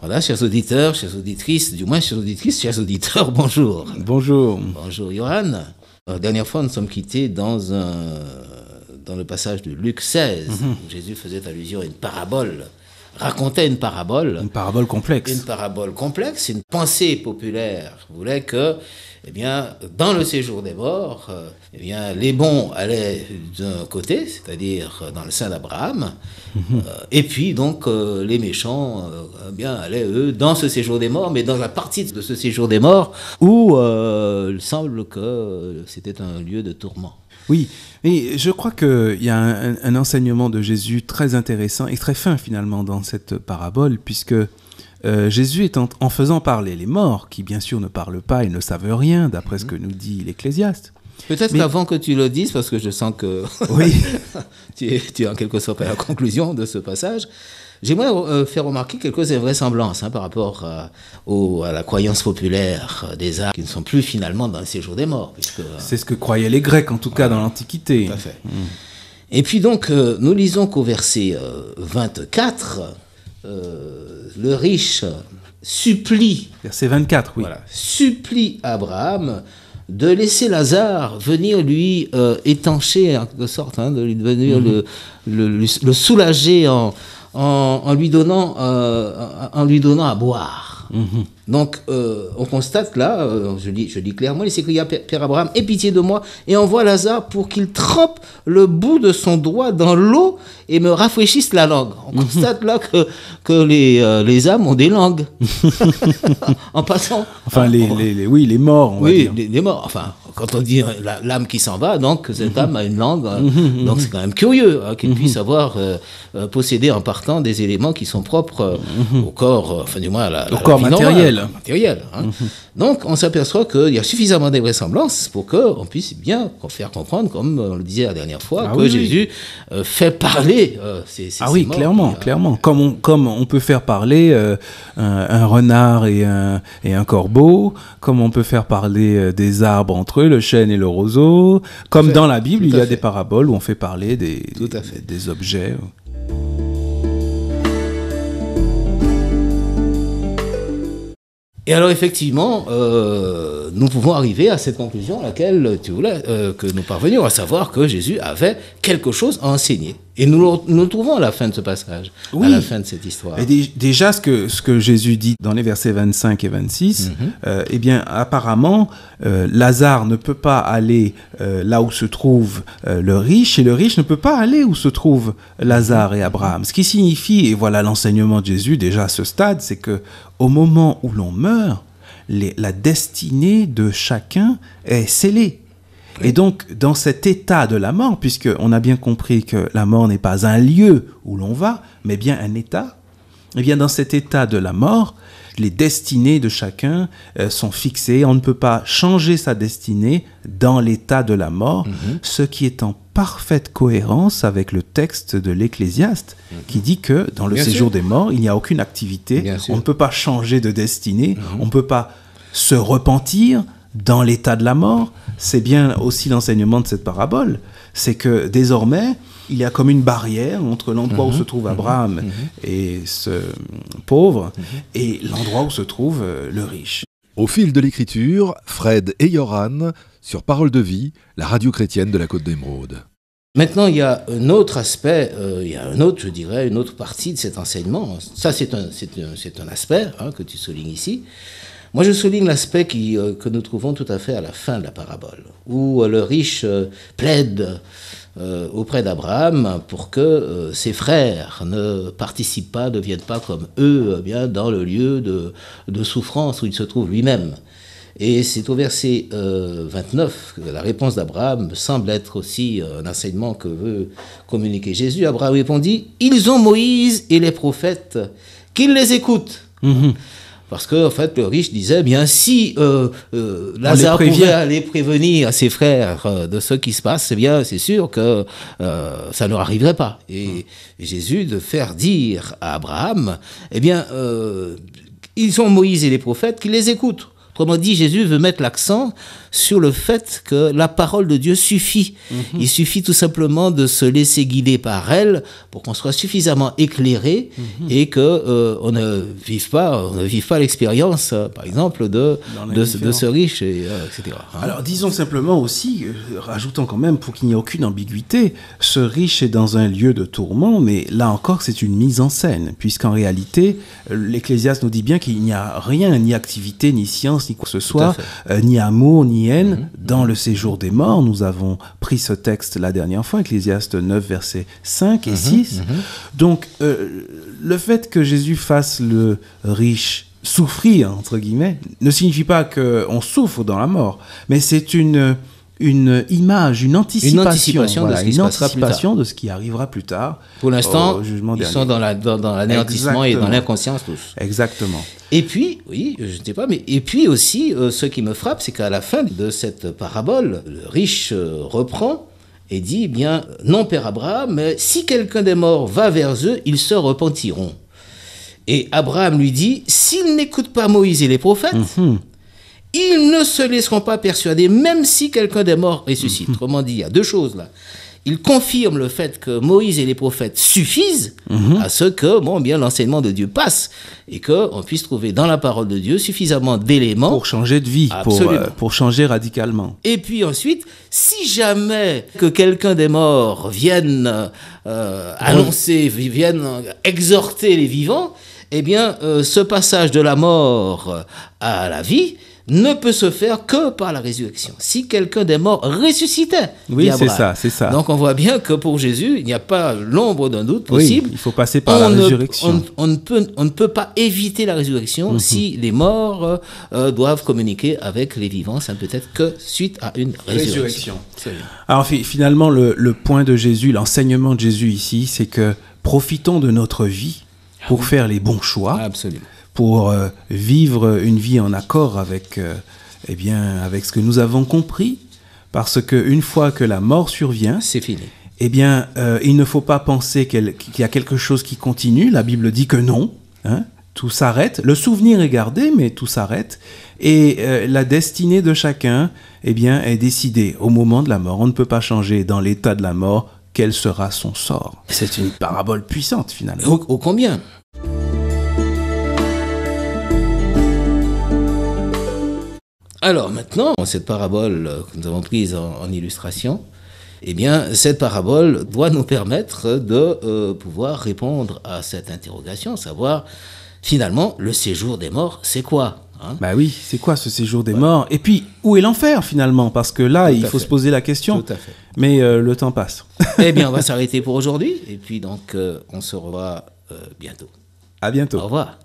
Voilà, chers auditeurs, chères auditrices, du moins chères auditrices, chers auditeurs, bonjour. Bonjour. Bonjour Johan. La dernière fois, nous sommes quittés dans le passage de Luc 16, où Jésus faisait allusion à une parabole, racontait une parabole. Une parabole complexe. Une parabole complexe, une pensée populaire voulait que, eh bien, dans le séjour des morts, eh bien, les bons allaient d'un côté, c'est-à-dire dans le sein d'Abraham, et puis donc les méchants, eh bien, allaient eux dans ce séjour des morts, mais dans la partie de ce séjour des morts où il semble que c'était un lieu de tourment. Oui, mais je crois qu'il y a un enseignement de Jésus très intéressant et très fin finalement dans cette parabole, puisque Jésus est en faisant parler les morts, qui bien sûr ne parlent pas et ne savent rien, d'après ce que nous dit l'Ecclésiaste. Peut-être qu'avant que tu le dises, parce que je sens que oui. tu es en quelque sorte à la conclusion de ce passage, j'aimerais faire remarquer quelques invraisemblances par rapport à la croyance populaire des âmes qui ne sont plus finalement dans le séjour des morts. C'est ce que croyaient les Grecs, en tout cas dans l'Antiquité. Tout à fait. Et puis donc, nous lisons qu'au verset 24, le riche supplie... Verset 24, oui. Voilà, supplie Abraham de laisser Lazare venir lui étancher, en quelque sorte, de lui venir le soulager en lui donnant à boire. Donc, on constate là, je lis clairement, il s'écria, Père Abraham, aie pitié de moi et envoie Lazare pour qu'il trempe le bout de son doigt dans l'eau et me rafraîchisse la langue. On constate là que les âmes ont des langues. En passant. Enfin, les morts, on va dire. Oui, les morts. Enfin, quand on dit l'âme qui s'en va, donc cette âme a une langue. Donc c'est quand même curieux qu'il puisse avoir possédé en partant des éléments qui sont propres au corps, enfin du moins au corps matériel. Donc on s'aperçoit qu'il y a suffisamment de vraisemblances pour qu'on puisse bien faire comprendre, comme on le disait la dernière fois, Jésus fait parler ces morts. Clairement. Comme on peut faire parler un renard et un corbeau, comme on peut faire parler des arbres entre eux, le chêne et le roseau, comme dans la Bible, il y a des paraboles où on fait parler des objets. Et alors effectivement, nous pouvons arriver à cette conclusion à laquelle tu voulais que nous parvenions, à savoir que Jésus avait quelque chose à enseigner. Et nous le trouvons à la fin de ce passage, à la fin de cette histoire. Et déjà, ce que Jésus dit dans les versets 25 et 26, eh bien, apparemment, Lazare ne peut pas aller là où se trouve le riche, et le riche ne peut pas aller où se trouvent Lazare et Abraham. Ce qui signifie, et voilà l'enseignement de Jésus déjà à ce stade, c'est que au moment où l'on meurt, la destinée de chacun est scellée. Et donc, dans cet état de la mort, puisqu'on a bien compris que la mort n'est pas un lieu où l'on va, mais bien un état, eh bien, dans cet état de la mort, les destinées de chacun sont fixées. On ne peut pas changer sa destinée dans l'état de la mort, ce qui est en parfaite cohérence avec le texte de l'Ecclésiaste qui dit que dans le séjour des morts, il n'y a aucune activité. On ne peut pas changer de destinée. On ne peut pas se repentir dans l'état de la mort. C'est bien aussi l'enseignement de cette parabole. C'est que désormais, il y a comme une barrière entre l'endroit où se trouve Abraham et ce pauvre et l'endroit où se trouve le riche. Au fil de l'écriture, Fred et Yoran sur Parole de vie, la radio chrétienne de la Côte d'Émeraude. Maintenant, il y a un autre aspect, une autre partie de cet enseignement. Ça, c'est un aspect que tu soulignes ici. Moi, je souligne l'aspect que nous trouvons tout à fait à la fin de la parabole, où le riche plaide auprès d'Abraham pour que ses frères ne participent pas, ne viennent pas comme eux bien dans le lieu de souffrance où il se trouve lui-même. Et c'est au verset 29 que la réponse d'Abraham semble être aussi un enseignement que veut communiquer Jésus. Abraham répondit, « Ils ont Moïse et les prophètes, qu'ils les écoutent. » Parce que, en fait, le riche disait, bien, si Lazare pouvait aller prévenir à ses frères de ce qui se passe, eh bien, c'est sûr que ça ne leur arriverait pas. Et Jésus, de faire dire à Abraham, eh bien, ils ont Moïse et les prophètes qui les écoutent. Autrement dit, Jésus veut mettre l'accent sur le fait que la parole de Dieu suffit. Il suffit tout simplement de se laisser guider par elle pour qu'on soit suffisamment éclairé et que on ne vive pas l'expérience, par exemple, de ce riche, etc. Alors disons simplement aussi, rajoutons quand même pour qu'il n'y ait aucune ambiguïté, ce riche est dans un lieu de tourment, mais là encore c'est une mise en scène, puisqu'en réalité, l'Ecclésiaste nous dit bien qu'il n'y a rien, ni activité, ni science, ni quoi que ce soit, ni amour, ni haine, dans le séjour des morts. Nous avons pris ce texte la dernière fois, Ecclésiaste 9, versets 5 et 6. Donc, le fait que Jésus fasse le riche souffrir, entre guillemets, ne signifie pas qu'on souffre dans la mort, mais c'est une image, une anticipation de ce qui arrivera plus tard. Pour l'instant, ils sont dans l'anéantissement et dans l'inconscience tous. Exactement. Et puis, oui, je ne sais pas, mais et puis aussi, ce qui me frappe, c'est qu'à la fin de cette parabole, le riche reprend et dit, eh bien, non, Père Abraham, mais si quelqu'un des morts va vers eux, ils se repentiront. Et Abraham lui dit, s'ils n'écoutent pas Moïse et les prophètes, ils ne se laisseront pas persuader, même si quelqu'un des morts ressuscite. Autrement dit, il y a deux choses là. Il confirme le fait que Moïse et les prophètes suffisent à ce que, bien, l'enseignement de Dieu passe et qu'on puisse trouver dans la parole de Dieu suffisamment d'éléments pour changer de vie, pour changer radicalement. Et puis ensuite, si jamais que quelqu'un des morts vienne annoncer, vienne exhorter les vivants, eh bien, ce passage de la mort à la vie ne peut se faire que par la résurrection. Si quelqu'un des morts ressuscitait, oui, c'est ça. Donc on voit bien que pour Jésus, il n'y a pas l'ombre d'un doute possible. Oui, il faut passer par la résurrection. On ne peut pas éviter la résurrection si les morts doivent communiquer avec les vivants. Ça ne peut être que suite à une résurrection. Alors finalement, le point de Jésus, l'enseignement de Jésus ici, c'est que profitons de notre vie pour faire les bons choix. Absolument. Pour vivre une vie en accord avec ce que nous avons compris, parce qu'une fois que la mort survient, c'est fini. Eh bien, il ne faut pas penser qu'il y a quelque chose qui continue. La Bible dit que non, tout s'arrête. Le souvenir est gardé, mais tout s'arrête. Et la destinée de chacun, est décidée au moment de la mort. On ne peut pas changer dans l'état de la mort quel sera son sort. C'est une parabole puissante, finalement. Ô combien ? Alors maintenant, cette parabole que nous avons prise en illustration, cette parabole doit nous permettre de pouvoir répondre à cette interrogation, savoir finalement le séjour des morts, c'est quoi ? Bah oui, c'est quoi ce séjour des morts ? Et puis, où est l'enfer finalement ? Parce que là, il faut se poser la question. Tout à fait. Mais le temps passe. On va s'arrêter pour aujourd'hui. Et puis donc, on se revoit bientôt. À bientôt. Au revoir.